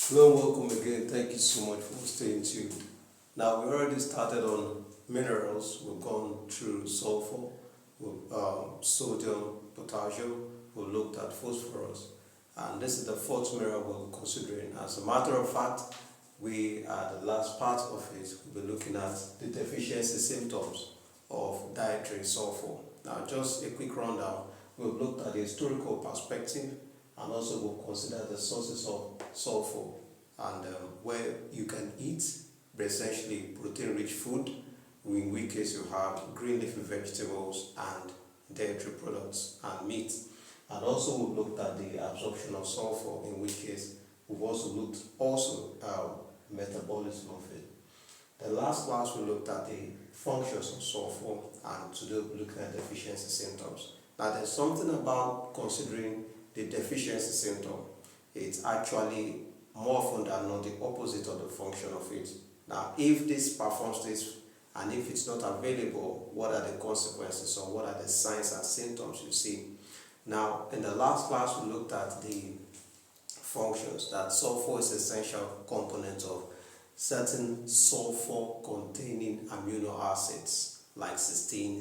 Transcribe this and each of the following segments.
Hello, welcome again. Thank you so much for staying tuned. Now, we already started on minerals. We've gone through sulfur, sodium, potassium. We looked at phosphorus. And this is the fourth mineral we're considering. As a matter of fact, we are the last part of it. We'll be looking at the deficiency symptoms of dietary sulfur. Now, just a quick rundown. We've looked at the historical perspective, and also we'll consider the sources of sulfur and where you can eat essentially protein-rich food, in which case you have green leafy vegetables and dairy products and meat. And also we've looked at the absorption of sulfur, in which case we've also looked metabolism of it. The last class we looked at the functions of sulfur, and today we're looking at deficiency symptoms. Now there's something about considering the deficiency symptom. It's actually more often than not the opposite of the function of it. Now if this performs this and if it's not available, what are the consequences or what are the signs and symptoms you see? Now in the last class we looked at the functions, that sulfur is an essential component of certain sulfur containing amino acids like cysteine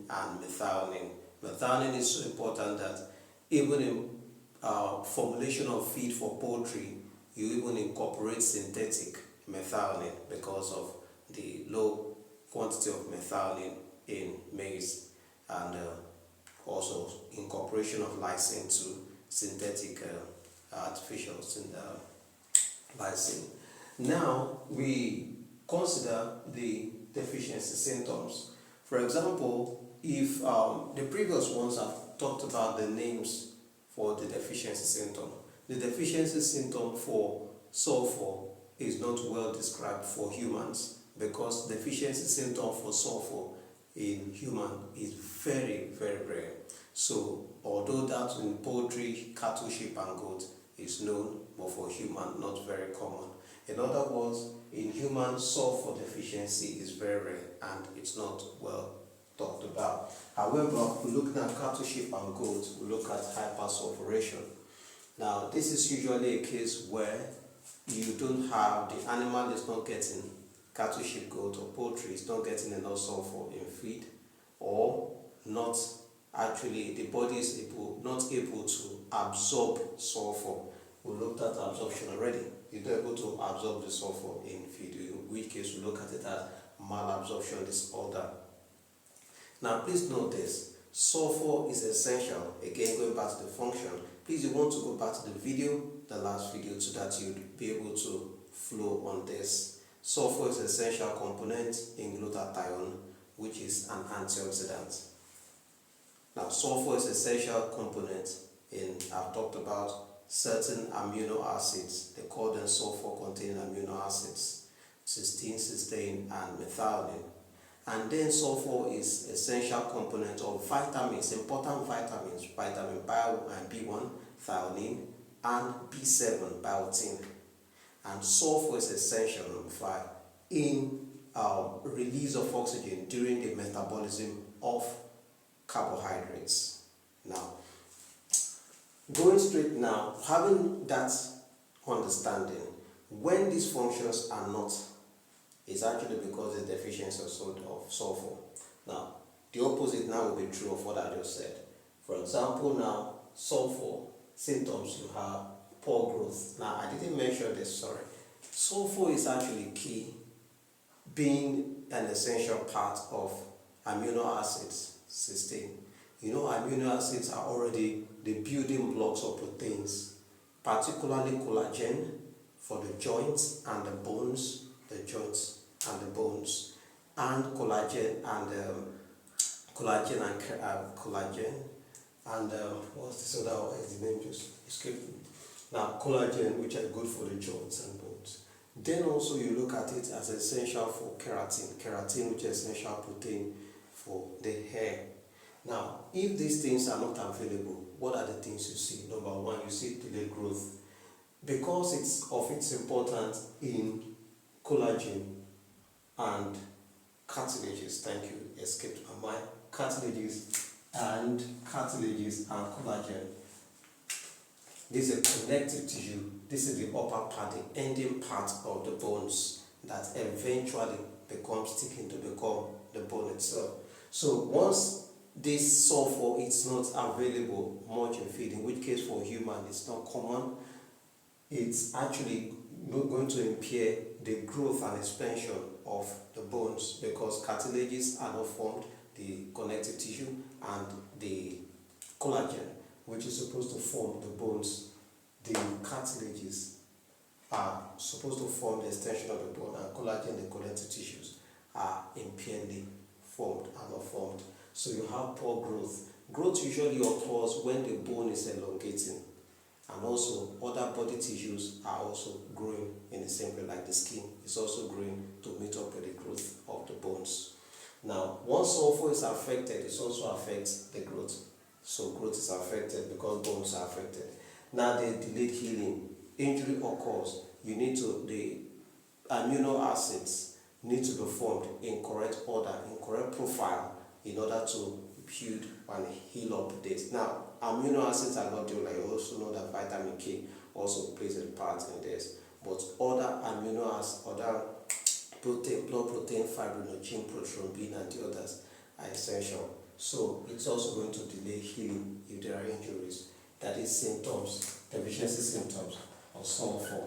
and methionine. Methionine is so important that even in formulation of feed for poultry, you even incorporate synthetic methionine because of the low quantity of methionine in maize, and also incorporation of lysine to synthetic artificial lysine. Now we consider the deficiency symptoms. For example, if the previous ones have talked about the names for the deficiency symptom, the deficiency symptom for sulfur is not well described for humans, because deficiency symptom for sulfur in human is very, very rare. So although that in poultry, cattle, sheep and goat is known, but for human not very common. In other words, in human, sulfur deficiency is very rare and it's not well talked about. However, we look at cattle, sheep and goats, we look at hypersulfuration. Now this is usually a case where you don't have, the animal is not getting, cattle, sheep, goat or poultry is not getting enough sulfur in feed, or not actually, the body is not able to absorb sulfur. We looked at absorption already. You're not able to absorb the sulfur in feed, in which case we look at it as malabsorption disorder. Now please note this, sulfur is essential. Again, going back to the function, please you want to go back to the video, the last video, so that you'd be able to flow on this. Sulfur is an essential component in glutathione, which is an antioxidant. Now sulfur is an essential component in, I've talked about certain amino acids. They call them sulfur containing amino acids, cysteine, and methionine. And then sulfur is essential component of vitamins, important vitamins, vitamin B1, thionine, and B7, biotin. And sulfur is essential, number 5, in release of oxygen during the metabolism of carbohydrates. Now, going straight now, having that understanding, when these functions are not, it's actually because of the deficiency of sulfur. Now, the opposite now will be true of what I just said. For example, now, sulfur symptoms, you have poor growth. Now, I didn't mention this, sorry. Sulfur is actually key, being an essential part of amino acids, cysteine. You know, amino acids are already the building blocks of proteins, particularly collagen for the joints and the bones, the joints and the bones, and collagen and what's this other one? The name just escaped me. Now collagen, which are good for the joints and bones. Then also you look at it as essential for keratin, which is essential protein for the hair. Now, if these things are not available, what are the things you see? Number 1, you see delayed growth. Because it's of its importance in collagen and cartilages, thank you, escaped my mind, cartilages and collagen. This is a connective tissue. This is the upper part, the ending part of the bones that eventually becomes thickened to become the bone itself. So once this sulfur is not available much in feed, in which case for human it's not common, it's actually not going to impair the growth and expansion of the bones, because cartilages are not formed, the connective tissue and the collagen, which is supposed to form the bones, the cartilages are supposed to form the extension of the bone, and collagen, the connective tissues, are impairedly formed, are not formed. So you have poor growth. Growth usually occurs when the bone is elongating, and also other body tissues are also growing in the same way, like the skin is also growing to meet up with the growth of the bones. Now, once sulfur is affected, it also affects the growth. So growth is affected because bones are affected. Now, the delayed healing, injury occurs. You need to, the amino acids need to be formed in correct order, in correct profile, in order to build and heal up this. Now, amino acids are not the only. You also know that vitamin K also plays a part in this. But other amino acids, other protein, blood protein, fibrinogen, prothrombin, and the others are essential. So it's also going to delay healing if there are injuries. That is symptoms, deficiency symptoms of sulfur.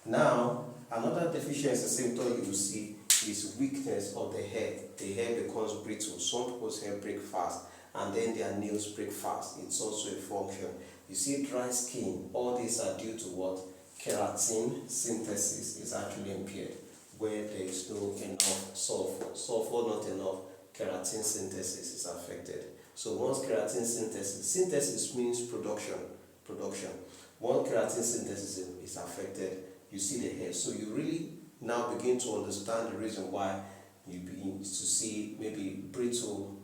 Now, another deficiency symptom you will see is weakness of the hair. The hair becomes brittle. Some people's hair break fast, and then their nails break fast. It's also a function. You see dry skin. All these are due to what? Keratin synthesis is actually impaired, where there is no enough sulfur. Sulfur not enough, keratin synthesis is affected. So once keratin synthesis means production. Once keratin synthesis is affected, you see the hair. So you really now begin to understand the reason why you begin to see maybe brittle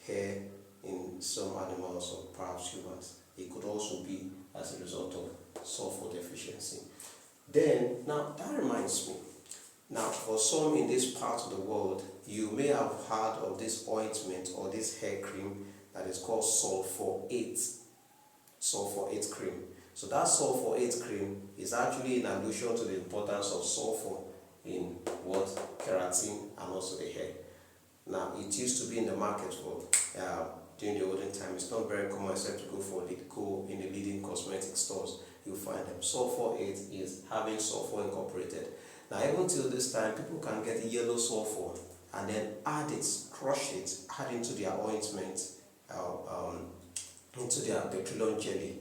hair in some animals or perhaps humans. It could also be as a result of sulfur deficiency. Then, now that reminds me, now for some in this part of the world, you may have heard of this ointment or this hair cream that is called Sulphur 8 cream. So that Sulphur 8 cream is actually in allusion to the importance of sulfur in what? Keratin and also the hair. Now, it used to be in the market for during the olden time. It's not very common except to go in the leading cosmetic stores. You'll find them. Sulphur 8 is having sulfur incorporated. Now, even till this time, people can get yellow sulfur and then add it, crush it, add into their ointment, into their petroleum jelly,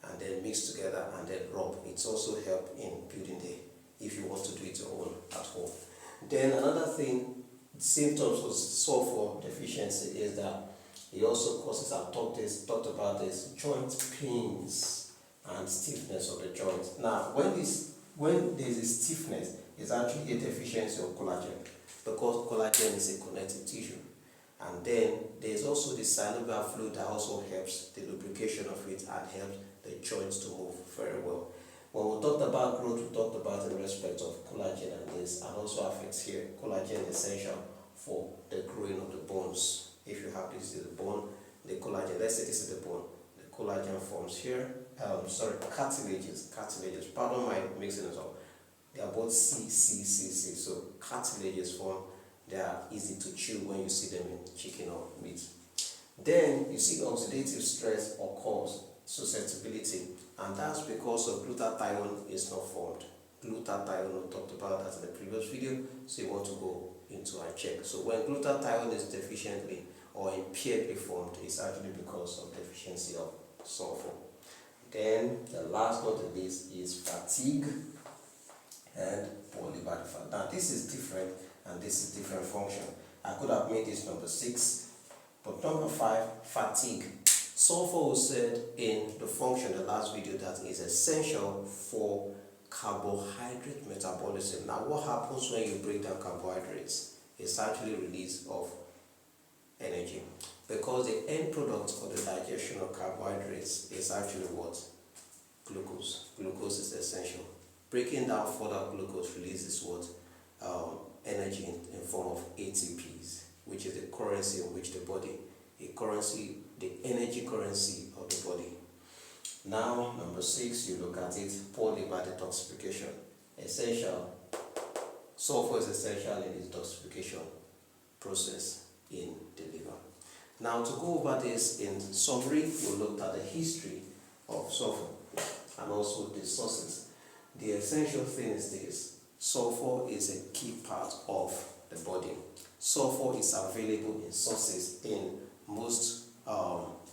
and then mix together and then rub. It's also help in building the, if you want to do it at home. Then another thing, symptoms of sulfur deficiency is that it also causes, I've talked about this, joint pains and stiffness of the joint. Now, when there's a stiffness, it's actually a deficiency of collagen, because collagen is a connective tissue. And then there's also the synovial fluid that also helps the lubrication of it and helps the joints to move very well. When we talked about growth, we talked about in respect of collagen and this, and also affects here. Collagen is essential for the growing of the bones. If you have this is the bone, the collagen, let's say this is the bone, the collagen forms here. Cartilages, pardon my mixing it up. They are both C. So cartilages form, they are easy to chew when you see them in chicken or meat. Then you see oxidative stress occurs, susceptibility, and that's because of glutathione is not formed. Glutathione, we talked about that in the previous video, so you want to go into and check. So when glutathione is deficiently or impairedly formed, it's actually because of deficiency of sulfur. Then the last not the least is fatigue and poor liver fat. Now this is different, and this is different function. I could have made this number 6, but number 5, fatigue. Sulfur was said in the function, the last video, that is essential for carbohydrate metabolism. Now what happens when you break down carbohydrates? It's actually release of energy, because the end product of the digestion of carbohydrates is actually what? Glucose. Glucose is essential. Breaking down further glucose releases what? Energy in form of ATPs, which is the currency in which the body, the energy currency of the body. Now, number 6, you look at it, poor liver detoxification. Essential. Sulfur is essential in the detoxification process in the liver. Now, to go over this in summary, we looked at the history of sulfur and also the sources. The essential thing is this: sulfur is a key part of the body. Sulfur is available in sources in most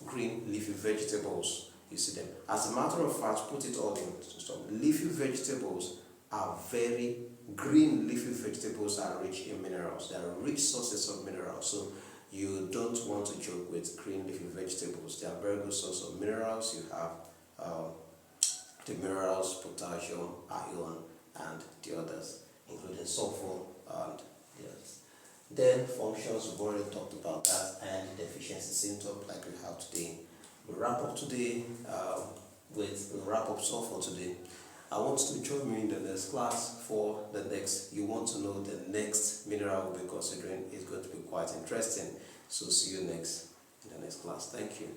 green leafy vegetables. You see them. As a matter of fact, put it all in some leafy vegetables are very green leafy vegetables are rich in minerals. They are rich sources of minerals. So you don't want to joke with green leafy vegetables. They are very good source of minerals. You have the minerals, potassium, iron, and the others, including sulfur and the others. Then functions, we've already talked about that, and deficiency symptoms like we have today. We'll wrap up today we'll wrap up sulfur today. I want you to join me in the next class for the next. You want to know the next mineral we'll be considering is going to be quite interesting. So see you in the next class. Thank you.